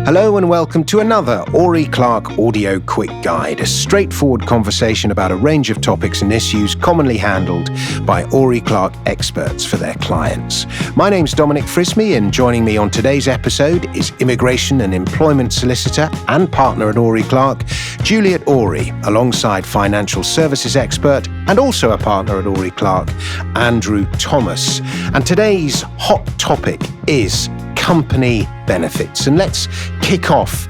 Hello and welcome to another Oury Clark Audio Quick Guide, a straightforward conversation about a range of topics and issues commonly handled by Oury Clark experts for their clients. My name's Dominic Frisby, and joining me on today's episode is immigration and employment solicitor and partner at Oury Clark, Juliet Oury, alongside financial services expert and also a partner at Oury Clark, Andrew Thomas. And today's hot topic is company benefits. And let's kick off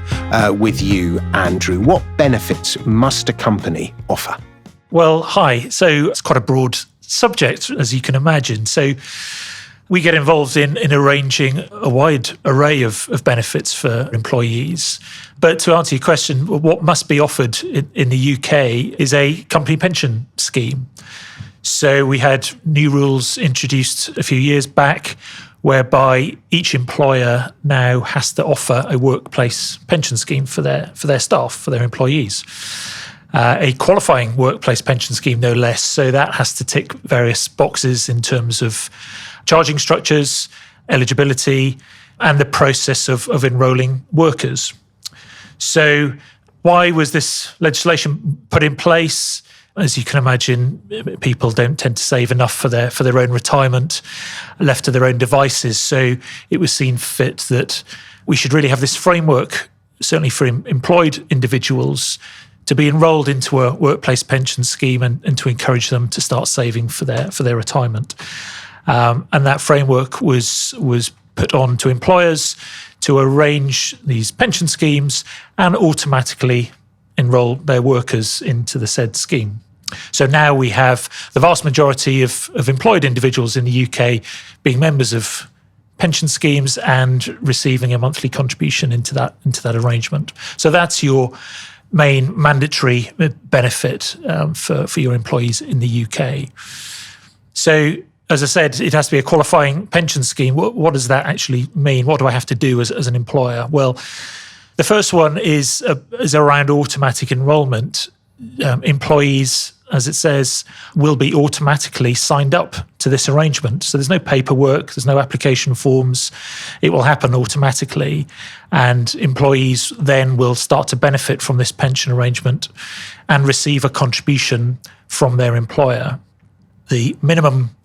with you, Andrew. What benefits must a company offer? Well, hi. So it's quite a broad subject, as you can imagine. So we get involved in arranging a wide array of benefits for employees. But to answer your question, what must be offered in the UK is a company pension scheme. So we had new rules introduced a few years back whereby each employer now has to offer a workplace pension scheme for their staff, for their employees. A qualifying workplace pension scheme, no less. So that has to tick various boxes in terms of charging structures, eligibility, and the process of enrolling workers. So why was this legislation put in place? As you can imagine, people don't tend to save enough for their own retirement, left to their own devices. So it was seen fit that we should really have this framework, certainly for employed individuals, to be enrolled into a workplace pension scheme and to encourage them to start saving for their retirement. And that framework was put on to employers to arrange these pension schemes and automatically enrol their workers into the said scheme. So now we have the vast majority of employed individuals in the UK being members of pension schemes and receiving a monthly contribution into that arrangement. So that's your main mandatory benefit for your employees in the UK. So as I said, it has to be a qualifying pension scheme. What does that actually mean? What do I have to do as an employer? Well, the first one is around automatic enrolment. Employees, as it says, will be automatically signed up to this arrangement. So there's no paperwork, there's no application forms. It will happen automatically. And employees then will start to benefit from this pension arrangement and receive a contribution from their employer. The minimum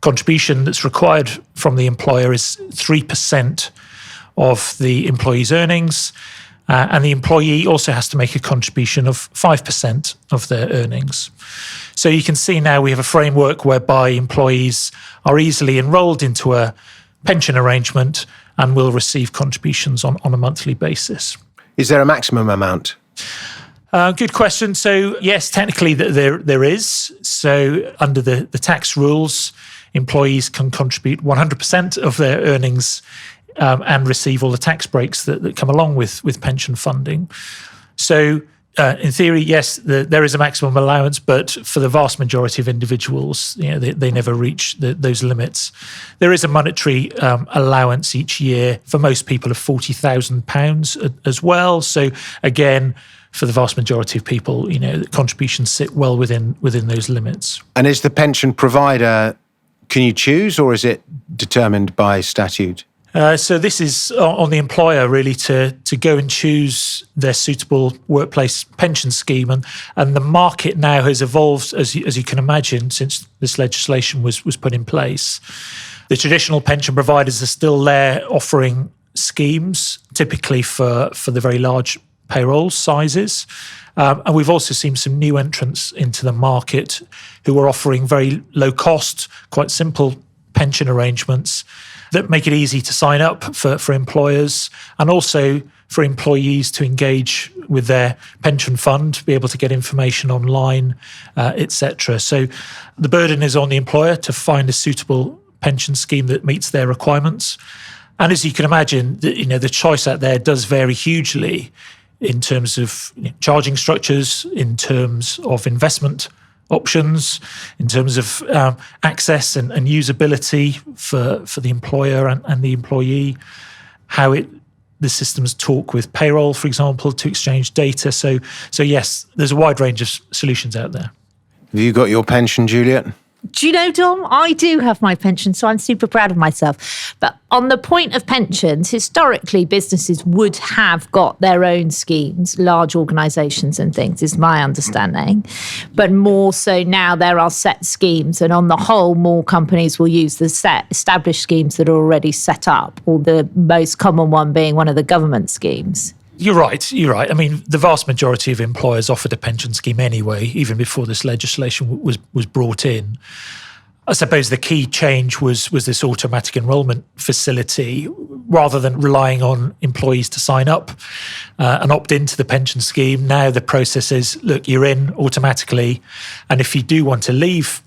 contribution that's required from the employer is 3% of the employee's earnings. And the employee also has to make a contribution of 5% of their earnings. So you can see now we have a framework whereby employees are easily enrolled into a pension arrangement and will receive contributions on a monthly basis. Is there a maximum amount? Good question. So yes, technically there is. So under the tax rules, employees can contribute 100% of their earnings and receive all the tax breaks that come along with pension funding. So in theory, yes, there is a maximum allowance, but for the vast majority of individuals, they never reach those limits. There is a monetary allowance each year for most people of £40,000 as well. So again, for the vast majority of people, the contributions sit well within those limits. And is the pension provider, can you choose, or is it determined by statute? So this is on the employer really to go and choose their suitable workplace pension scheme, and the market now has evolved as you can imagine since this legislation was put in place. The traditional pension providers are still there offering schemes, typically for the very large payroll sizes, and we've also seen some new entrants into the market who are offering very low cost, quite simple pension arrangements that make it easy to sign up for employers and also for employees to engage with their pension fund, be able to get information online, etc. So the burden is on the employer to find a suitable pension scheme that meets their requirements. And as you can imagine, the choice out there does vary hugely in terms of charging structures, in terms of investment options, in terms of access and usability for the employer and the employee, how the systems talk with payroll, for example, to exchange data. So yes, there's a wide range of solutions out there. Have you got your pension, Juliet? Do you know, Dom, I do have my pension, so I'm super proud of myself. But on the point of pensions, historically, businesses would have got their own schemes, large organisations and things, is my understanding. But more so now there are set schemes, and on the whole, more companies will use the set established schemes that are already set up, or the most common one being one of the government schemes. You're right. I mean, the vast majority of employers offered a pension scheme anyway, even before this legislation was brought in. I suppose the key change was this automatic enrolment facility. Rather than relying on employees to sign up and opt into the pension scheme, now the process is, look, you're in automatically. And if you do want to leave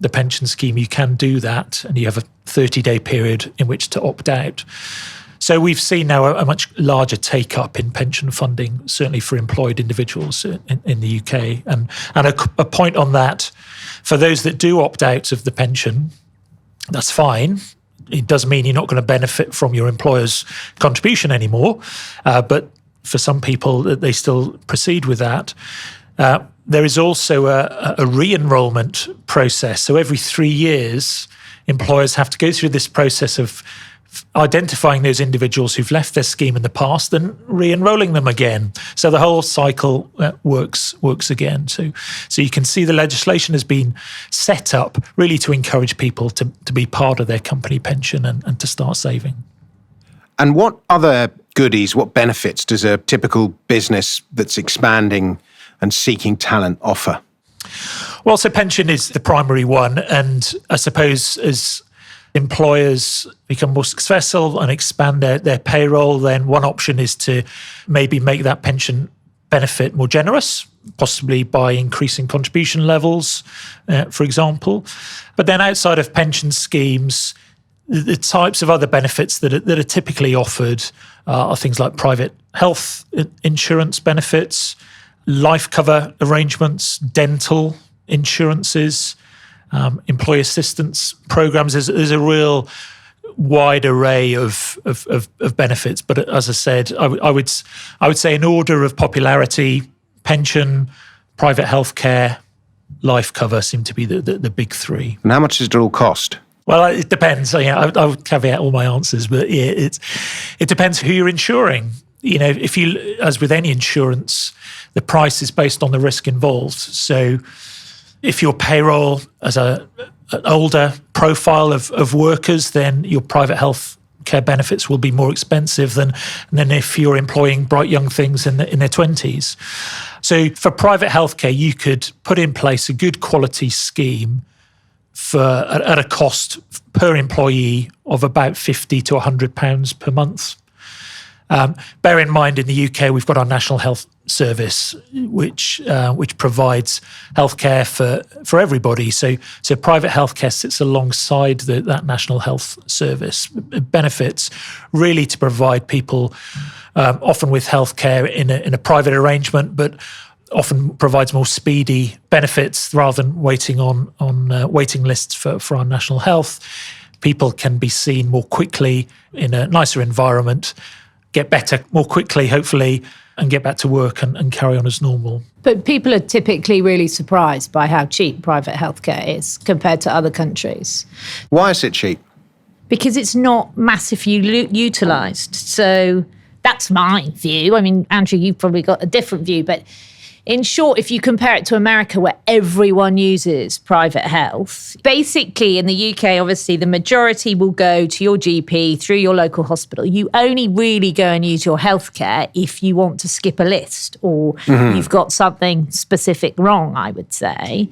the pension scheme, you can do that. And you have a 30-day period in which to opt out. So we've seen now a much larger take-up in pension funding, certainly for employed individuals in the UK. And a point on that, for those that do opt out of the pension, that's fine. It does mean you're not going to benefit from your employer's contribution anymore. But for some people, they still proceed with that. There is also a re-enrollment process. So every 3 years, employers have to go through this process of identifying those individuals who've left their scheme in the past and re-enrolling them again. So the whole cycle works again. So you can see the legislation has been set up really to encourage people to be part of their company pension and to start saving. And what other goodies, what benefits does a typical business that's expanding and seeking talent offer? Well, so pension is the primary one. And I suppose as employers become more successful and expand their payroll, then one option is to maybe make that pension benefit more generous, possibly by increasing contribution levels, for example. But then outside of pension schemes, the types of other benefits that are typically offered are things like private health insurance benefits, life cover arrangements, dental insurances, employee assistance programs. There's a real wide array of benefits. But as I said, I would say in order of popularity, pension, private healthcare, life cover seem to be the big three. And how much does it all cost? Well, it depends. I would caveat all my answers, but yeah, it depends who you're insuring. You know, if you, as with any insurance, the price is based on the risk involved. So if your payroll as an older profile of workers, then your private health care benefits will be more expensive than if you're employing bright young things in their 20s. So for private healthcare, you could put in place a good quality scheme at a cost per employee of about £50 to £100 per month. Bear in mind, in the UK, we've got our National Health Service, which provides healthcare for everybody. So private healthcare sits alongside that National Health Service. It benefits really to provide people, often with healthcare in a private arrangement, but often provides more speedy benefits rather than waiting on waiting lists for our national health. People can be seen more quickly in a nicer environment, get better more quickly, hopefully, and get back to work and carry on as normal. But people are typically really surprised by how cheap private healthcare is compared to other countries. Why is it cheap? Because it's not massively utilised. So that's my view. I mean, Andrew, you've probably got a different view, but in short, if you compare it to America, where everyone uses private health, basically in the UK, obviously, the majority will go to your GP through your local hospital. You only really go and use your healthcare if you want to skip a list or you've got something specific wrong, I would say.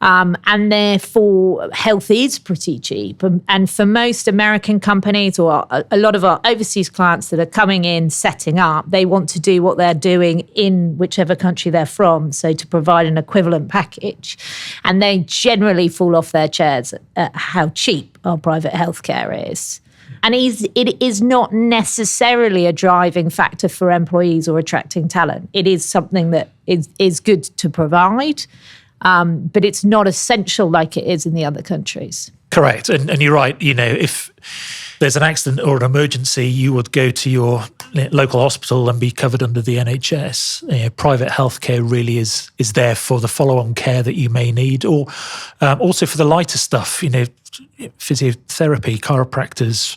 And therefore, health is pretty cheap. And for most American companies or a lot of our overseas clients that are coming in, setting up, they want to do what they're doing in whichever country they're from, so to provide an equivalent package. And they generally fall off their chairs at how cheap our private healthcare is. And it is not necessarily a driving factor for employees or attracting talent. It is something that is good to provide. But it's not essential like it is in the other countries. Correct. And you're right. You know, if there's an accident or an emergency, you would go to your local hospital and be covered under the NHS. Private healthcare really is there for the follow-on care that you may need, or also for the lighter stuff, physiotherapy, chiropractors.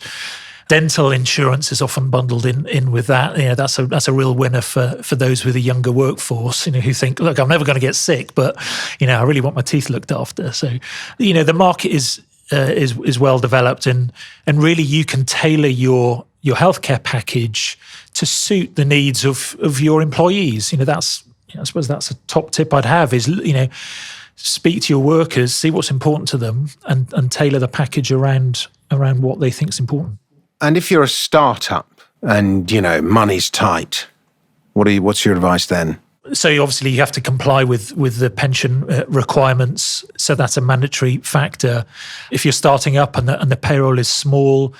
Dental insurance is often bundled in with that. That's a real winner for those with a younger workforce, who think, look, I'm never going to get sick, but I really want my teeth looked after. So, the market is well developed, and really you can tailor your healthcare package to suit the needs of your employees. I suppose that's a top tip I'd have is speak to your workers, see what's important to them, and tailor the package around what they think is important. And if you're a startup and, money's tight, what's your advice then? So obviously you have to comply with the pension requirements. So that's a mandatory factor. If you're starting up and the payroll is small,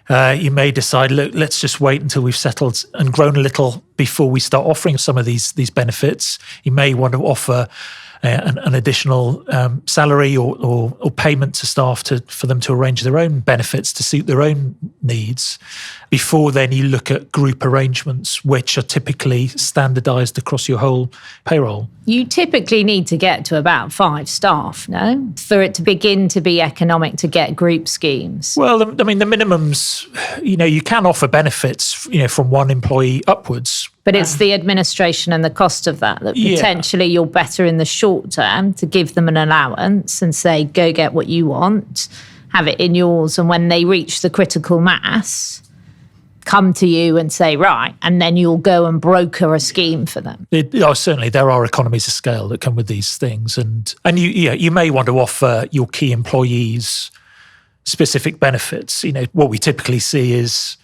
you may decide, look, let's just wait until we've settled and grown a little before we start offering some of these benefits. You may want to offer an additional salary or payment to staff for them to arrange their own benefits to suit their own needs. Before then, you look at group arrangements, which are typically standardised across your whole payroll. You typically need to get to about 5 staff, no? For it to begin to be economic to get group schemes. Well, the minimums, you can offer benefits, from 1 employee upwards. But it's the administration and the cost of that potentially you're better in the short term to give them an allowance and say, go get what you want, have it in yours. And when they reach the critical mass, come to you and say, right, and then you'll go and broker a scheme for them. Certainly, there are economies of scale that come with these things. And you may want to offer your key employees specific benefits. What we typically see is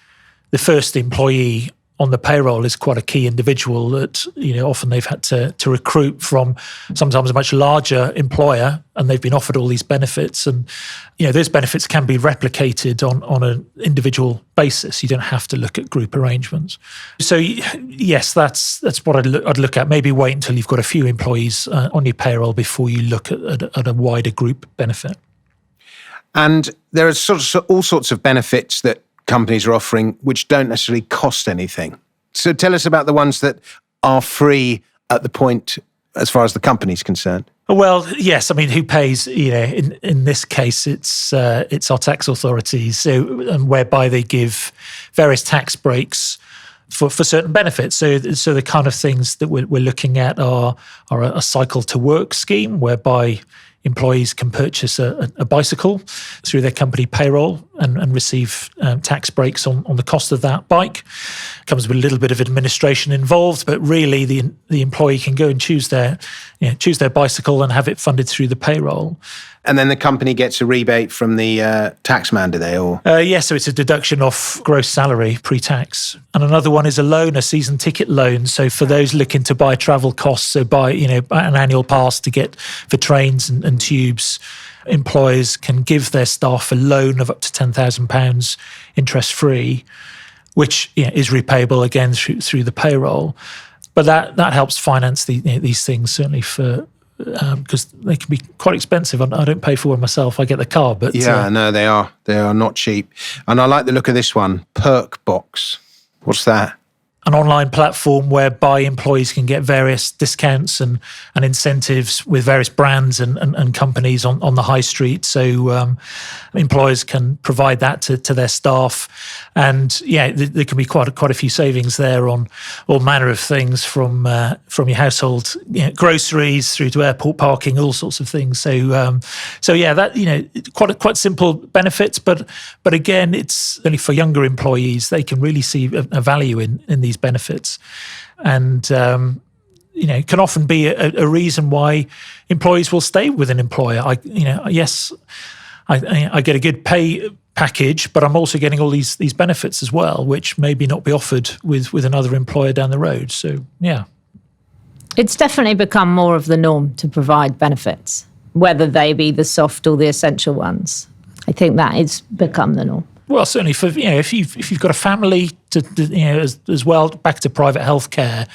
the first employee on the payroll is quite a key individual that, often they've had to recruit from sometimes a much larger employer, and they've been offered all these benefits. And, those benefits can be replicated on an individual basis. You don't have to look at group arrangements. So, yes, that's what I'd look at. Maybe wait until you've got a few employees on your payroll before you look at a wider group benefit. And there are all sorts of benefits that companies are offering which don't necessarily cost anything. So tell us about the ones that are free at the point as far as the company's concerned. Well, yes. Who pays? In this case, it's our tax authorities, and whereby they give various tax breaks for certain benefits. So the kind of things that we're looking at are a cycle to work scheme, whereby employees can purchase a bicycle through their company payroll and receive tax breaks on the cost of that bike. Comes with a little bit of administration involved, but really the employee can go and choose their bicycle and have it funded through the payroll. And then the company gets a rebate from the tax man, do they? Or yes, so it's a deduction off gross salary pre-tax. And another one is a loan, a season ticket loan. So for those looking to buy travel costs, so buy an annual pass to get for trains and tubes, employers can give their staff a loan of up to £10,000 interest-free, which is repayable again through the payroll. But that helps finance these things, certainly for because they can be quite expensive. I don't pay for one myself. I get the car, but no, they are not cheap. And I like the look of this one, Perk Box. What's that? An online platform whereby employees can get various discounts and incentives with various brands and companies on the high street. So employers can provide that to their staff. And there can be quite a few savings there on all manner of things from your household groceries through to airport parking, all sorts of things. So that quite simple benefits, but again, it's only for younger employees. They can really see a value in these benefits, and can often be a reason why employees will stay with an employer. I get a good pay package, but I'm also getting all these benefits as well, which maybe not be offered with another employer down the road. So it's definitely become more of the norm to provide benefits, whether they be the soft or the essential ones. I think that has become the norm. Well, certainly for if you've got a family to as well, back to private healthcare,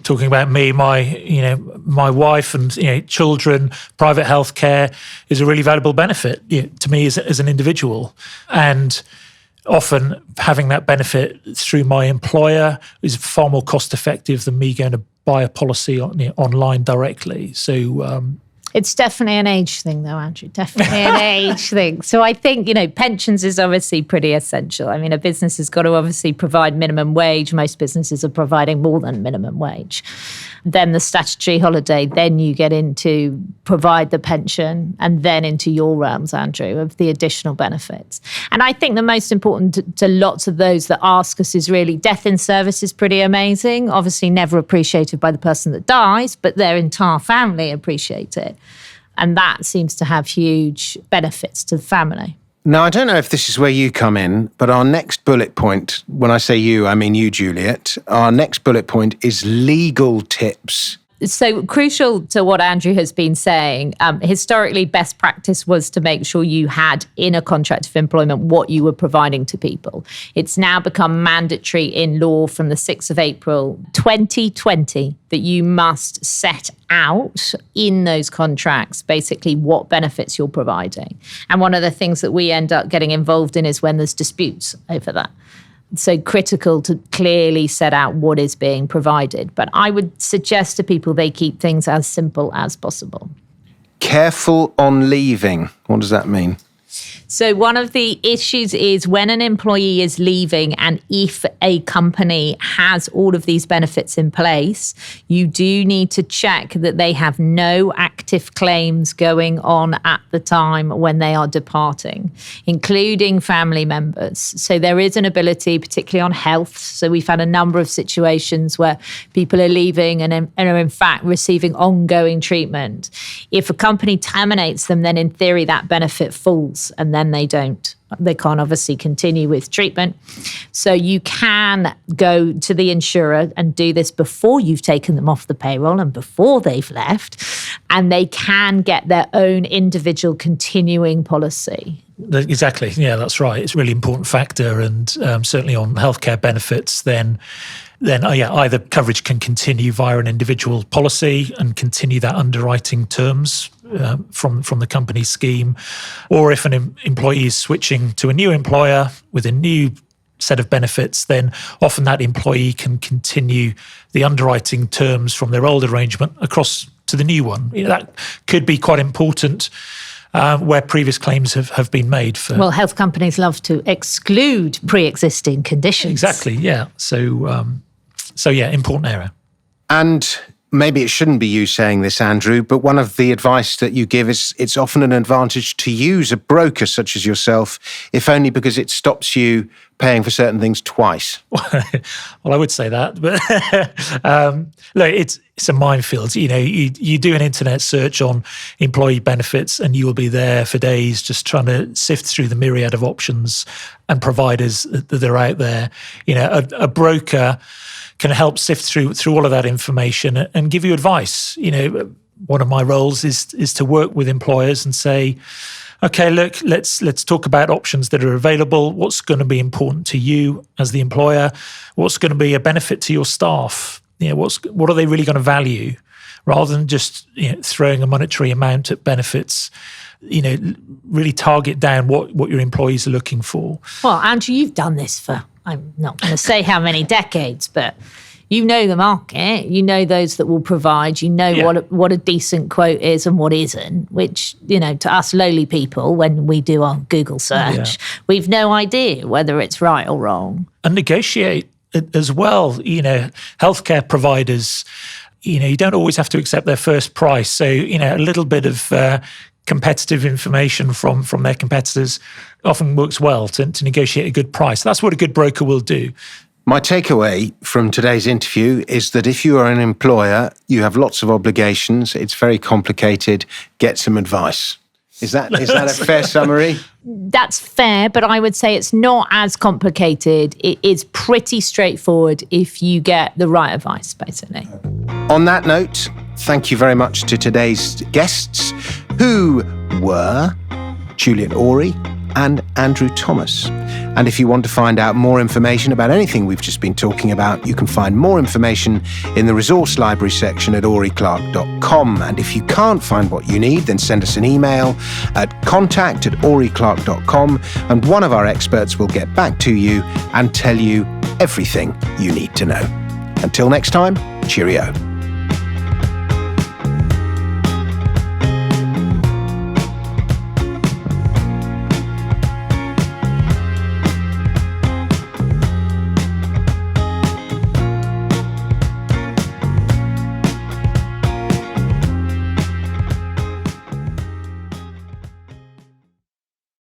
talking about me, my wife and children, private healthcare is a really valuable benefit to me as an individual. And often having that benefit through my employer is far more cost effective than me going to buy a policy online directly. So it's definitely an age thing, though, Andrew. Definitely an age thing. So I think, pensions is obviously pretty essential. I mean, a business has got to obviously provide minimum wage. Most businesses are providing more than minimum wage. Then the statutory holiday, then you get into provide the pension, and then into your realms, Andrew, of the additional benefits. And I think the most important to lots of those that ask us is really death in service is pretty amazing. Obviously never appreciated by the person that dies, but their entire family appreciate it. And that seems to have huge benefits to the family. Now, I don't know if this is where you come in, but our next bullet point, when I say you, I mean you, Juliet, our next bullet point is legal tips. So crucial to what Andrew has been saying, historically, best practice was to make sure you had in a contract of employment what you were providing to people. It's now become mandatory in law from the 6th of April 2020 that you must set out in those contracts basically what benefits you're providing. And one of the things that we end up getting involved in is when there's disputes over that. So critical to clearly set out what is being provided. But I would suggest to people they keep things as simple as possible. Careful on leaving. What does that mean? So one of the issues is when an employee is leaving, and if a company has all of these benefits in place, you do need to check that they have no active claims going on at the time when they are departing, including family members. So there is an ability, particularly on health. So we've had a number of situations where people are leaving and are in fact receiving ongoing treatment. If a company terminates them, then in theory that benefit falls, and then they can't obviously continue with treatment. So you can go to the insurer and do this before you've taken them off the payroll and before they've left, and they can get their own individual continuing policy. Exactly. Yeah, that's right. It's a really important factor, and certainly on healthcare benefits, then either coverage can continue via an individual policy and continue that underwriting terms from the company scheme, or if an employee is switching to a new employer with a new set of benefits, then often that employee can continue the underwriting terms from their old arrangement across to the new one. That could be quite important where previous claims have been made for. Well, health companies love to exclude pre-existing conditions. Exactly. Yeah. So yeah, important area. And maybe it shouldn't be you saying this, Andrew, but one of the advice that you give is it's often an advantage to use a broker such as yourself, if only because it stops you paying for certain things twice. Well, I would say that, but look, it's a minefield. You do an internet search on employee benefits and you will be there for days just trying to sift through the myriad of options and providers that are out there. A broker can help sift through all of that information and give you advice. One of my roles is to work with employers and say, okay, look, let's talk about options that are available. What's going to be important to you as the employer? What's going to be a benefit to your staff? What are they really going to value? Rather than just throwing a monetary amount at benefits, really target down what your employees are looking for. Well, Andrew, you've done this for, I'm not going to say how many decades, but you know the market. You know those that will provide. You know what a decent quote is and what isn't, which, to us lowly people, when we do our Google search, we've no idea whether it's right or wrong. And negotiate as well. Healthcare providers, you don't always have to accept their first price. So, a little bit of competitive information from their competitors often works well to negotiate a good price. That's what a good broker will do. My takeaway from today's interview is that if you are an employer, you have lots of obligations, it's very complicated, get some advice. Is that a fair summary? That's fair, but I would say it's not as complicated. It is pretty straightforward if you get the right advice, basically. On that note, thank you very much to today's guests, who were Juliet Oury, and Andrew Thomas. And if you want to find out more information about anything we've just been talking about, you can find more information in the resource library section at ouryclark.com. And if you can't find what you need, then send us an email at contact@ouryclark.com, and one of our experts will get back to you and tell you everything you need to know. Until next time, cheerio.